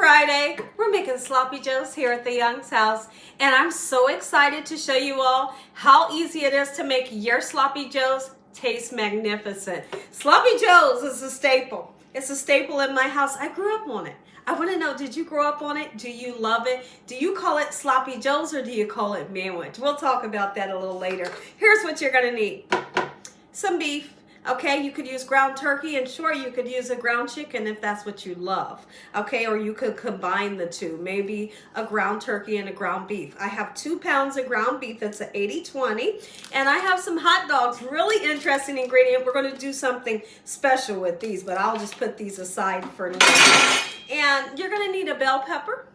Friday. We're making sloppy joes here at the Young's house, and I'm so excited to show you all how easy it is to make your sloppy joes taste magnificent. Sloppy joes is a staple. It's a staple in my house. I grew up on it. I want to know, did you grow up on it? Do you love it? Do you call it sloppy joes or do you call it manwich? We'll talk about that a little later. Here's what you're going to need. Some beef. Okay, you could use ground turkey, and sure, you could use a ground chicken if that's what you love. Okay, or you could combine the two, maybe a ground turkey and a ground beef. I have 2 pounds of ground beef. That's an 80-20. And I have some hot dogs, really interesting ingredient. We're going to do something special with these, but I'll just put these aside for now. And you're going to need a bell pepper,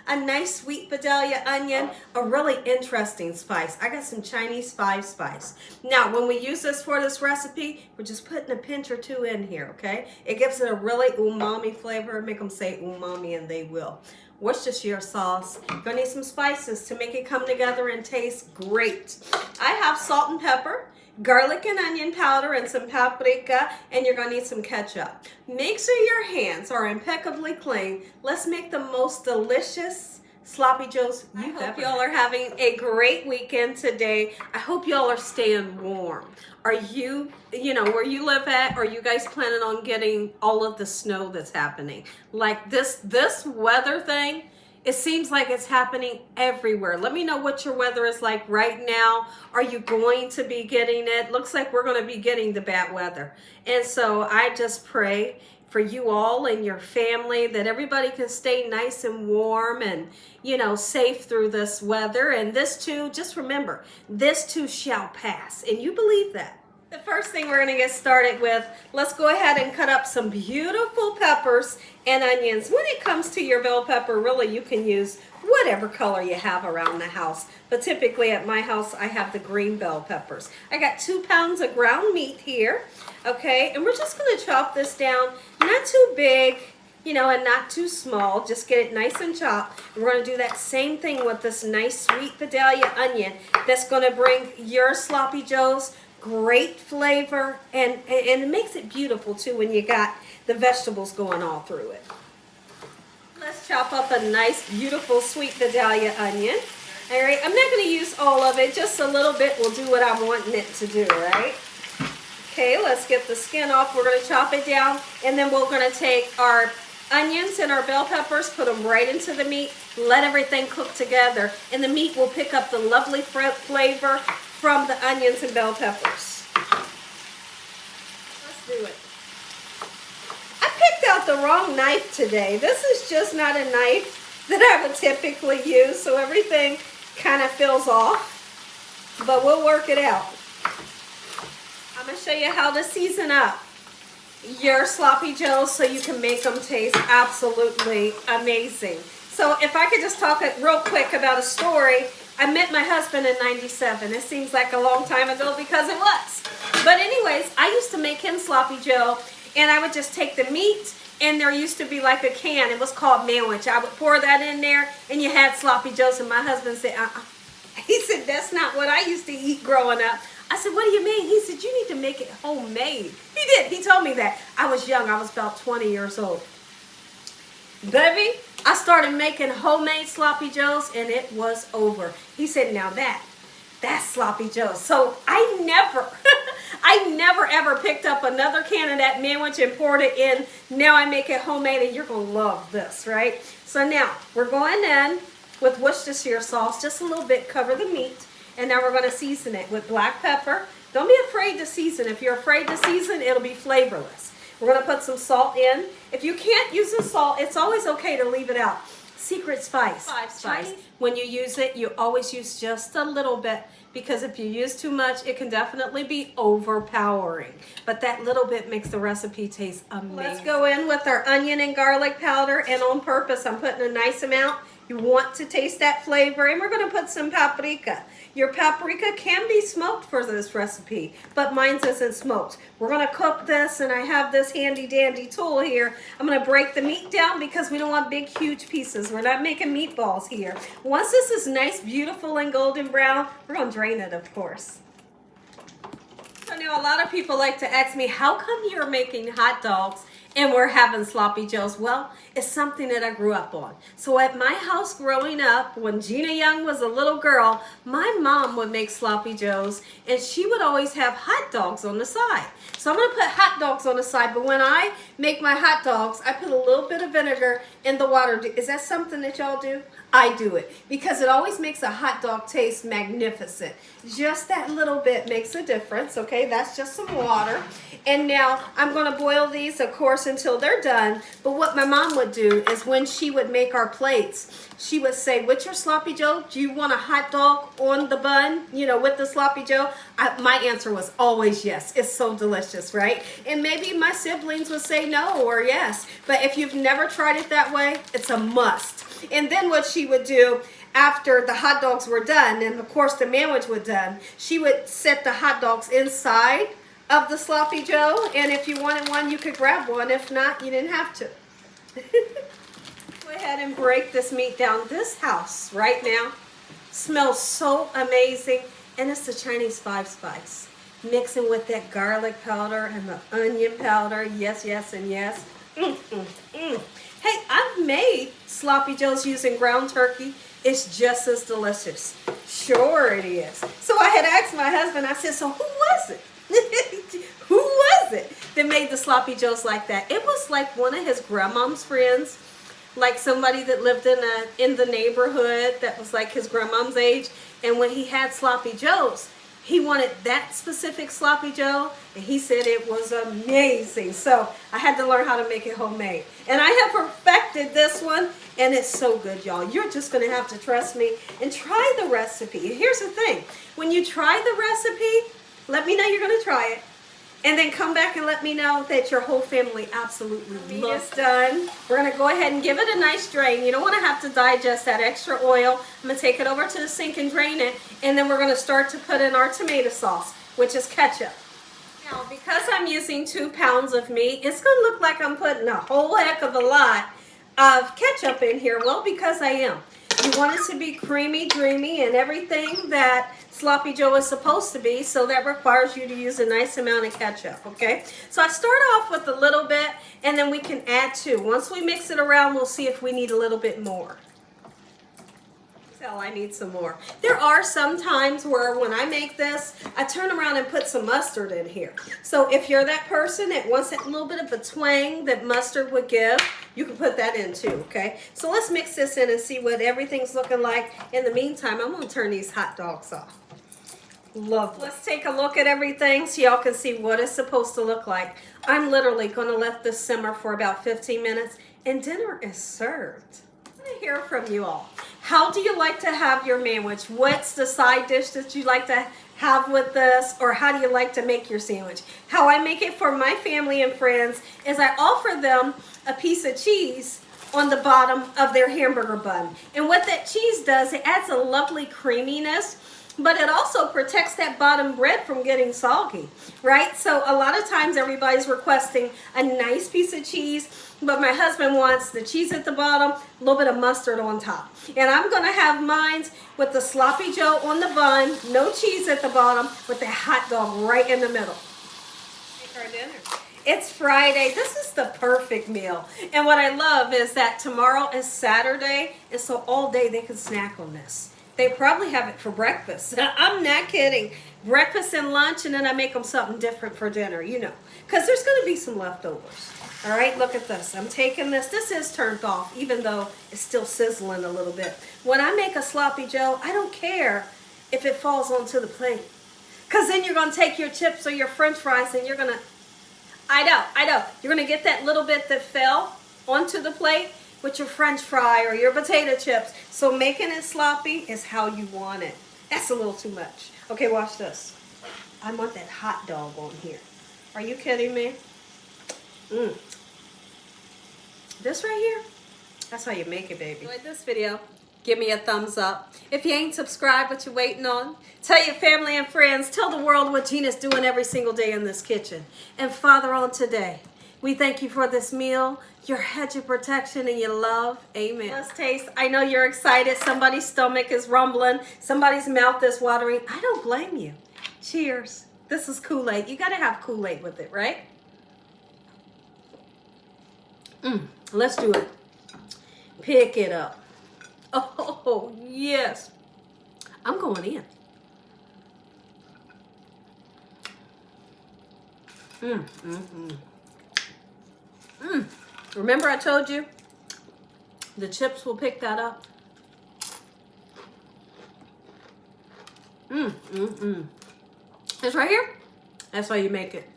a nice sweet Vidalia onion, a really interesting spice. I got some Chinese 5 spice. Now, when we use this for this recipe, we're just putting a pinch or 2 in here, okay? It gives it a really umami flavor. Make them say umami and they will. Worcestershire sauce. You're gonna need some spices to make it come together and taste great. I have salt and pepper, garlic and onion powder, and some paprika, and you're gonna need some ketchup. Make sure your hands are impeccably clean. Let's make the most delicious sloppy joes you've ever had. I hope y'all are having a great weekend today. I hope y'all are staying warm. Are you, where you live at, are you guys planning on getting all of the snow that's happening? Like this weather thing, it seems like it's happening everywhere. Let me know what your weather is like right now. Are you going to be getting it? Looks like we're going to be getting the bad weather. And so I just pray for you all and your family that everybody can stay nice and warm and, safe through this weather. And this too, just remember, this too shall pass. And you believe that. The first thing we're going to get started with, let's go ahead and cut up some beautiful peppers and onions. When it comes to your bell pepper, really you can use whatever color you have around the house. But typically at my house, I have the green bell peppers. I got 2 pounds of ground meat here, okay? And we're just going to chop this down, not too big, and not too small. Just get it nice and chopped. And we're going to do that same thing with this nice sweet Vidalia onion that's going to bring your sloppy joes great flavor, and it makes it beautiful too when you got the vegetables going all through it. Let's chop up a nice, beautiful, sweet Vidalia onion. All right, I'm not going to use all of it, just a little bit will do what I'm wanting it to do, right? Okay, let's get the skin off. We're going to chop it down, and then we're going to take our onions and our bell peppers, put them right into the meat, let everything cook together, and the meat will pick up the lovely flavor from the onions and bell peppers. Let's do it. I picked out the wrong knife today. This is just not a knife that I would typically use, so everything kind of feels off, but we'll work it out. I'm going to show you how to season up your sloppy joes so you can make them taste absolutely amazing. So if I could just talk real quick about a story. I met my husband in '97. It seems like a long time ago because it was. But anyways, I used to make him sloppy joe, and I would just take the meat, and there used to be like a can. It was called manwich. I would pour that in there, and you had sloppy joes, and my husband said, He said, that's not what I used to eat growing up. I said, what do you mean? He said, you need to make it homemade. He did. He told me that. I was young. I was about 20 years old. Baby, I started making homemade sloppy joes, and it was over. He said, now that's sloppy joes. So I never ever picked up another can of that manwich and poured it in. Now I make it homemade, and you're going to love this, right? So now we're going in with Worcestershire sauce, just a little bit, cover the meat, and now we're going to season it with black pepper. Don't be afraid to season. If you're afraid to season, it'll be flavorless. We're going to put some salt in. If you can't use the salt, it's always okay to leave it out. Secret spice. 5 spice. When you use it, you always use just a little bit, because if you use too much, it can definitely be overpowering. But that little bit makes the recipe taste amazing. Let's go in with our onion and garlic powder, and on purpose, I'm putting a nice amount. You want to taste that flavor, and we're going to put some paprika. Your paprika can be smoked for this recipe, but mine isn't smoked. We're going to cook this, and I have this handy dandy tool here. I'm going to break the meat down because we don't want big, huge pieces. We're not making meatballs here. Once this is nice, beautiful, and golden brown, we're going to drain it, of course. So now a lot of people like to ask me, how come you're making hot dogs and we're having sloppy joes. Well, it's something that I grew up on. So at my house growing up, when Gina Young was a little girl, my mom would make sloppy joes, and she would always have hot dogs on the side. So I'm going to put hot dogs on the side, but when I make my hot dogs, I put a little bit of vinegar in the water. Is that something that y'all do? I do it because it always makes a hot dog taste magnificent. Just that little bit makes a difference, okay? That's just some water. And now I'm going to boil these, of course, until they're done. But what my mom would do is when she would make our plates, she would say, with your sloppy joe, do you want a hot dog on the bun, you know, with the sloppy joe? My answer was always yes. It's so delicious, right? And maybe my siblings would say no or yes. But if you've never tried it that way, it's a must. And then what she would do after the hot dogs were done, and of course the sandwich was done, she would set the hot dogs inside of the sloppy joe, and if you wanted one, you could grab one. If not, you didn't have to. Go ahead and break this meat down. This house right now smells so amazing, and it's the Chinese 5-spice. Mixing with that garlic powder and the onion powder. Yes, yes, and yes. Hey, I've made sloppy joes using ground turkey. It's just as delicious. Sure it is. So I had asked my husband, I said, so who was it? Who was it that made the sloppy joes like that? It was like one of his grandmom's friends, like somebody that lived in the neighborhood that was like his grandmom's age. And when he had sloppy joes, he wanted that specific sloppy joe, and he said it was amazing. So I had to learn how to make it homemade. And I have perfected this one, and it's so good, y'all. You're just going to have to trust me and try the recipe. Here's the thing. When you try the recipe, let me know you're going to try it. And then come back and let me know that your whole family absolutely loves it. Done. We're going to go ahead and give it a nice drain. You don't want to have to digest that extra oil. I'm going to take it over to the sink and drain it. And then we're going to start to put in our tomato sauce, which is ketchup. Now, because I'm using 2 pounds of meat, it's going to look like I'm putting a whole heck of a lot of ketchup in here. Well, because I am. You want it to be creamy, dreamy, and everything that sloppy joe is supposed to be, so that requires you to use a nice amount of ketchup, okay? So I start off with a little bit, and then we can add to. Once we mix it around, we'll see if we need a little bit more. I need some more. There are some times where when I make this, I turn around and put some mustard in here. So if you're that person that wants that little bit of a twang that mustard would give, you can put that in too, okay? So let's mix this in and see what everything's looking like. In the meantime, I'm going to turn these hot dogs off. Lovely. Let's take a look at everything so y'all can see what it's supposed to look like. I'm literally going to let this simmer for about 15 minutes, and dinner is served. I want to hear from you all. How do you like to have your sandwich? What's the side dish that you like to have with this, or how do you like to make your sandwich? How I make it for my family and friends is I offer them a piece of cheese on the bottom of their hamburger bun. And what that cheese does, it adds a lovely creaminess, but it also protects that bottom bread from getting soggy, right? So a lot of times everybody's requesting a nice piece of cheese, but my husband wants the cheese at the bottom, a little bit of mustard on top. And I'm gonna have mine with the sloppy joe on the bun, no cheese at the bottom, with the hot dog right in the middle. Make our dinner. It's Friday. This is the perfect meal. And what I love is that tomorrow is Saturday, and so all day they can snack on this. They probably have it for breakfast. I'm not kidding. Breakfast and lunch, and then I make them something different for dinner, you know, because there's going to be some leftovers. All right, look at this. I'm taking this. This is turned off, even though it's still sizzling a little bit. When I make a sloppy joe, I don't care if it falls onto the plate, because then you're going to take your chips or your French fries, and you're going to, I know, you're going to get that little bit that fell onto the plate with your French fry or your potato chips. So making it sloppy is how you want it. That's a little too much. Okay, watch this. I want that hot dog on here. Are you kidding me? This right here, that's how you make it, baby. Enjoyed this video? Give me a thumbs up. If you ain't subscribed, what you waiting on? Tell your family and friends. Tell the world what Gina's doing every single day in this kitchen. And Father, on today, we thank you for this meal, your hedge of protection, and your love. Amen. Let's taste. I know you're excited. Somebody's stomach is rumbling. Somebody's mouth is watering. I don't blame you. Cheers. This is Kool-Aid. You got to have Kool-Aid with it, right? Let's do it. Pick it up. Oh, yes. I'm going in. Remember I told you the chips will pick that up? It's right here. That's how you make it.